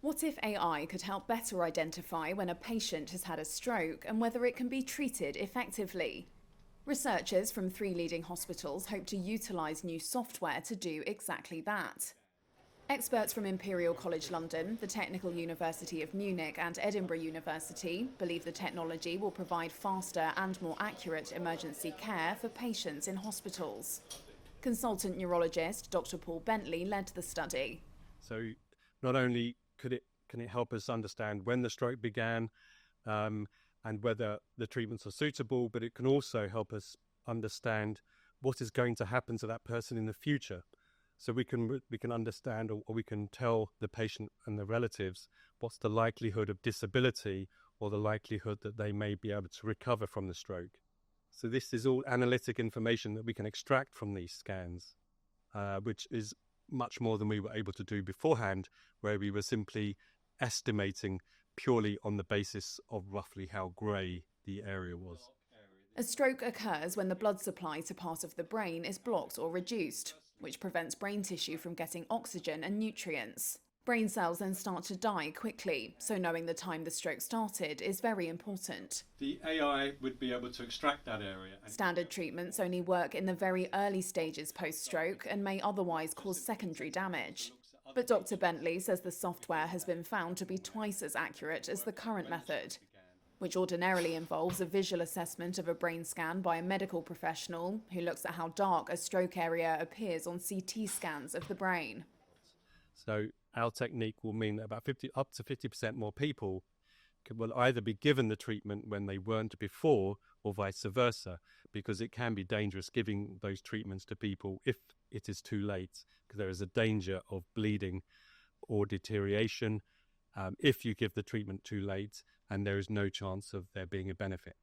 What if AI could help better identify when a patient has had a stroke and whether it can be treated effectively? Researchers from 3 leading hospitals hope to utilise new software to do exactly that. Experts from Imperial College London, the Technical University of Munich and Edinburgh University believe the technology will provide faster and more accurate emergency care for patients in hospitals. Consultant neurologist Dr. Paul Bentley led the study. So not only can it help us understand when the stroke began and whether the treatments are suitable, but it can also help us understand what is going to happen to that person in the future. So we can understand, or we can tell the patient and the relatives what's the likelihood of disability or the likelihood that they may be able to recover from the stroke. So this is all analytic information that we can extract from these scans, which is much more than we were able to do beforehand, where we were simply estimating purely on the basis of roughly how grey the area was. A stroke occurs when the blood supply to part of the brain is blocked or reduced, which prevents brain tissue from getting oxygen and nutrients. Brain cells then start to die quickly, so knowing the time the stroke started is very important. The AI would be able to extract that area. Standard treatments only work in the very early stages post-stroke and may otherwise cause secondary damage. But Dr. Bentley says the software has been found to be twice as accurate as the current method, which ordinarily involves a visual assessment of a brain scan by a medical professional who looks at how dark a stroke area appears on CT scans of the brain. So our technique will mean that up to 50% more people will either be given the treatment when they weren't before, or vice versa, because it can be dangerous giving those treatments to people if it is too late, because there is a danger of bleeding or deterioration if you give the treatment too late and there is no chance of there being a benefit.